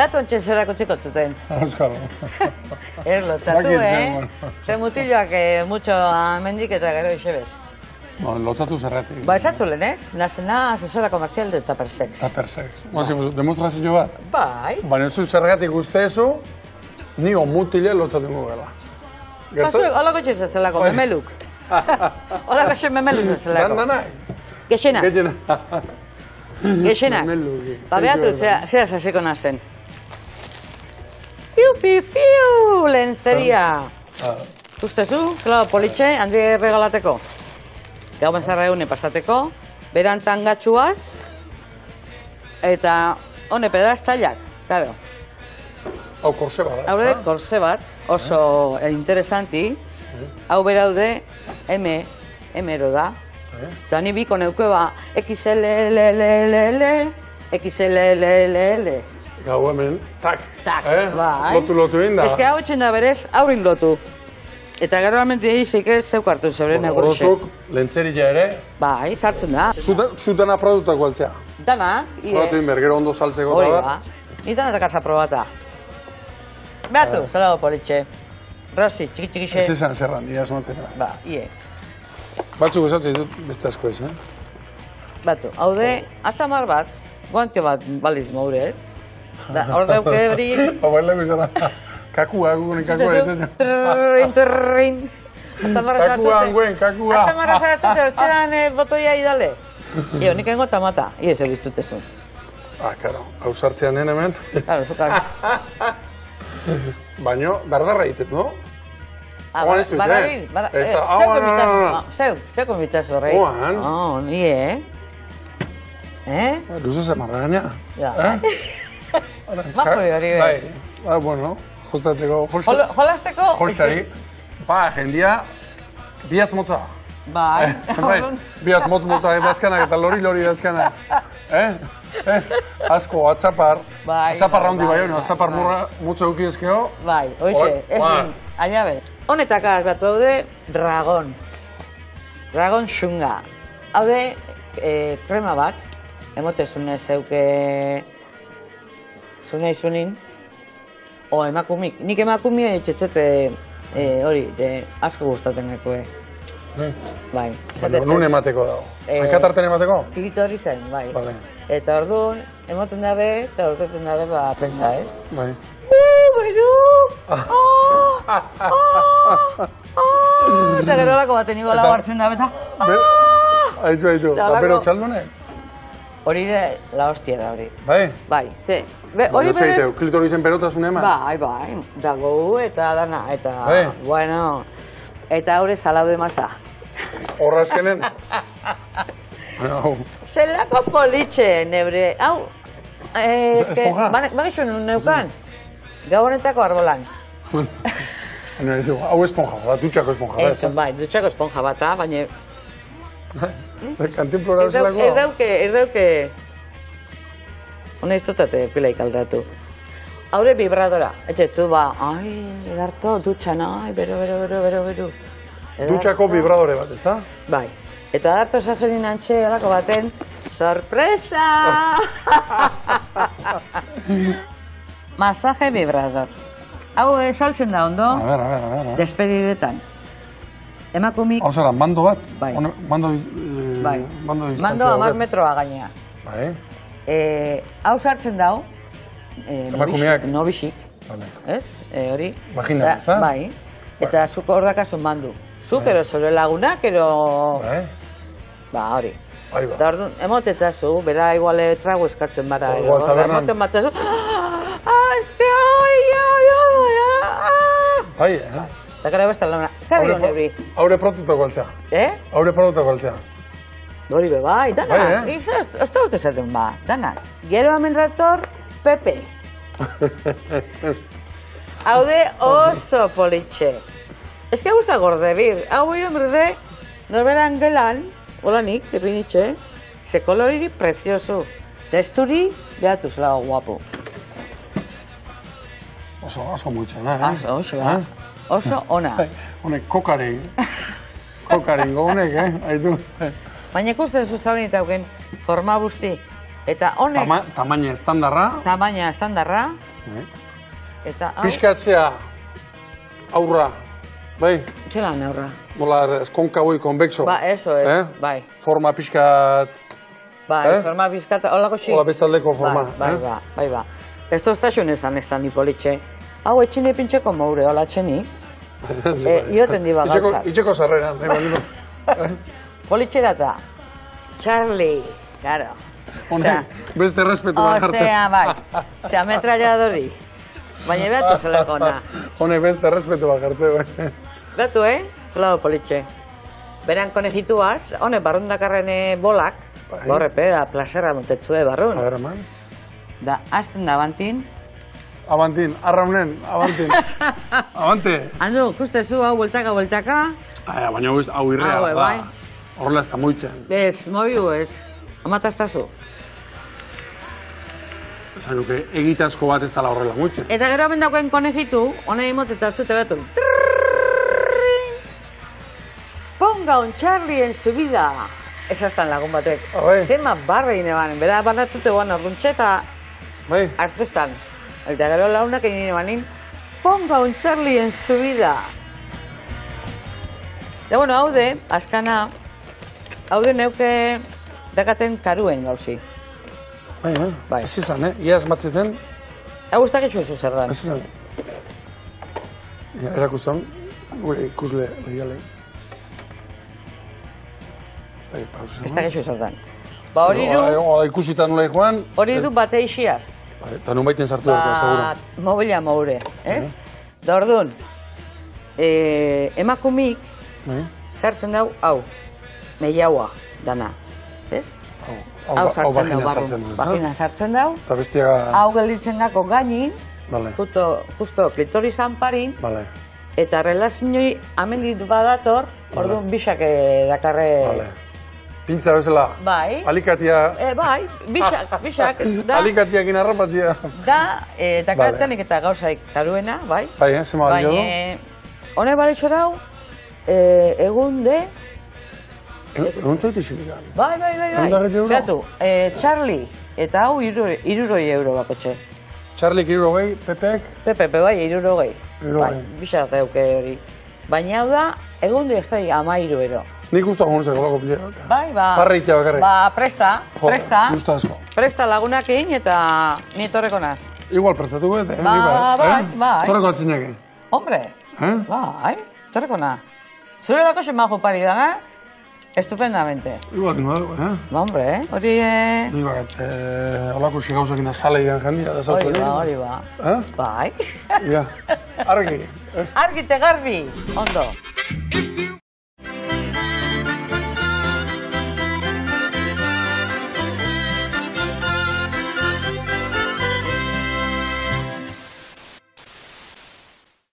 Bat ontsen zerako txikotzuten. Euskal. Lotzatu, Ze mutiloak mucho amendik eta gero isebez. Lotzatu zerratik. Ba, esatzulen, ez? Nazena asesora comercial de Tuppersex. Tuppersex. Demostrazio bat? Bai. Baina zu zergatik uste ezu, nio mutile lotzatu gugela. Kasu, holako txitzazelako, memeluk. Holako xe memeluk zelako. Dandanak? Gexenak. Gexenak. Ba, behatu, zera sasiko nazen. Fiu, lentzeria. Ustezu, klaro, politxe, handi regalateko. Gau bezarra egune pasateko, berantan gatxuaz, eta hone pedaz tailak, claro. Hau korse bat, Hau de korse bat, oso interesanti. Hau beraude, M-ero da. Eta ni biko neuke ba, XLLLL, XLLLL. Gau hemen, tak. Bai. Lotu inda. Ez que hau etxen da berez, haurin lotu. Eta gero almentu egizek ez zeuk hartu zeure negurxe. Horozuk, lentzerila ere. Bai, sartzen da. Zutana produktako altzea. Dana, Horatu inber, gero ondo saltzeko hori da. ba. Ni dana eta kasa probata. Beatu, zelago politxe. Rosi, txiki-txikixe. Ez esan zerran, ia asmatzen da. Ba, Batzuk esatzen ditut beste asko ez, Batu, hau de, atzamar bat, guantio bat baliz moure ez. Hor deuke hori... Hau baileko izan da. Kakua, gugunen kakua ez ez. Trrrrin. Kakua, anguen, kakua. Azamarra zaratzen txeran botoia idale. Io, nik engo tamata. Ie, ze giztutezun. Karo, hau sartzean hemen. Claro, zukak. Baina, dardarra egiten, no? Barrarin, zeu konbitazu horrei. Oan. Nie, Luzo zemarra gaina. Mapoi hori be. Bueno, jostatzeko. Jolazteko? Jostari. Jendia, bihatz motza. Bai. Bihatz motza edazkanak eta lori edazkanak. Ez, asko, atzapar. Atzapar raundi bai hori, atzapar mutzo eukiezkeo. Bai, oixe, ezin, aliabe. Honetakaz batu haude, dragon. Dragon xunga. Haude, krema bat, emotezunez zeuke zunei zunin, o emakumik. Nik emakumia etxetxete hori, asko gustaten ekoe. Bai. Nun emateko dago? Hankatarten emateko? Kiritori zen, bai. Eta orduan, emoten dabe, eta orduan dabe, pentsa ez. Bai. Beru! Eta gero lako baten igual hau hartzen dabe, eta... Aitu, bero txaldune? Hori de la hostia da hori. Bai? Bai, ze. Hori berez... Klitorizen perotasun eman? Bai, dago eta dana, eta... Bueno... Eta hori salaude masa. Horra azkenen? Zelako politxe, nebre. Hau, esponja? Bagixo neukan. Gabonetako arbolan. Hau esponja, dutxako esponja. Bai, dutxako esponja bata, baina... Kantinplora zelako? Ez dauke... Hone izotate pilaik aldatu. Haure vibradora, etxetu ba, edarto, dutxa nahi, bero. Dutxako vibradore bat, ez da? Bai, eta edarto sasenin antxe, alako baten, sorpresa! Masaje vibrador. Hau saltzen da ondo, A ver. despedidetan. Emakumik... Hau zara, mando bat? Bai. Mando Mando 10 metroa gainea. Bai. Hau sartzen dau, emakumeak? Nobixik, ez? Hori. Vagina, ez da? Bai. Eta zuko horrakazun mandu. Zuk, ero zure lagunak, ero... Ba, hori. Eta orduan, emotetzazu, bera iguale trago eskatzen bara. Igual tabernan. Emoten batzazu, eske, Bai, Eta gara besta launa. Zer bion ebri? Haure produktako altzea. Haure produktako altzea. Hori be, bai, dana. Ez da dut esaten, ba, dana. Gero hemen rator, Pepe. Haude oso politxe. Ez que gusta gordebir. Hau bion berde, norberan gelan, holanik, ipinitxe, ze koloriri preziosu. Testuri, behatu zelago guapo. Oso mutxena, Oso ona. Honek kokarein. Kokarein gonek, haitu. Baina ikusten zuzaurin eta forma busti. Eta honek... Tamaina estandarra. Tamaina estandarra. Eta hau... Pixkatzea aurra, bai? Zelan aurra? Nola, konkaboi, konbexo. Ba, eso es, bai. Forma pixkat... Bai, forma pixkat, holako txik. Hola bestaldeko forma. Bai. Ez toztasun esan ipolitxe. Hau etxene pintxeko moure, hola txeni. Ioten diba gauzak. Itxeko zarreran, Politxera eta Charlie, claro. Beste respetu bat jartzen. Osea, bai. Osea, ametralladori. Baina behatu zelako ona. Hone beste respetu bat jartzen. Behatu, Claro, politxe. Beran konejituaz, hone barrundakarren bolak, gorrepe, da plazerra montetzue barrun. A ver, eman. Da, azten da abantin. Abantin, arraunen, abantin. Abante. Handu, kustezu, hau, bueltaka. Baina hau irrea, bai. Horrela ez da muitzen. Ez, mobiu ez. Amataztazu. Esan nuke, egitazko bat ez dala horrela muitzen. Eta gero abendakoen konejitu, hone imoteta zute betu. Ponga un Charlie en su vida. Ez aztan lagun batek. Zema barrein ebanen, bera banatute guan orduntxe eta hartuztan. Eta gero launak egin ebanin, ponga un Charlie en su vida. Eta bueno, haude, askana, haude neuke dakaten karuen gauzi. Bai, ez izan, iaz matzeten. Hau ustak etxu zer dan. Ez izan. Erakustan, gure ikusle lehialei. Ez da gexo zer dan. Ba hori du... Ikusita nola joan... Hori du bate ixiaz. Eta nun baiten sartu dut, segura. Mobila moure, ez? Da orduan, emakumik sartzen dau, hau, meiaua dana, ez? Hau sartzen dau barru. Bagina sartzen dau. Eta bestiaga... Hau gelditzen gako gainin, justo klitorizan parin, eta relazioi amendit badator, orduan bisak dakarre... Pintza bezala, alikatia... Bai, bisak, da... Alikatiak inarrapatzia. Da, eta kartenik eta gauzaik karuena, bai? Bai, zema balio du. Hone baritxorau, egun de... Egun zaitu xilikan. Bai. Beatu, Charlie, eta hau 200 euro bakotxe. Charlie 200, Pepek? Pepe, bai, 200. Bai, bisak deuke hori. Baina hau da, egun de ez da 13 euro. Nik usta gomuntzeko lako pilera. Bai, Parreitea bakarrik. Presta. Justa asko. Presta lagunakin eta ni torreko naz. Igual prestatuko eta. Bai. Torreko atzinak. Hombre. Bai, torreko naz. Zure lako xe majo pari da, estupendamente. Igual nimo dago, Ba, hombre, hori... Nik bakat, holako xe gauzak inda sale igan jendia da saltu. Hori ba. Bai. Ja, argi. Argi te garbi, ondo.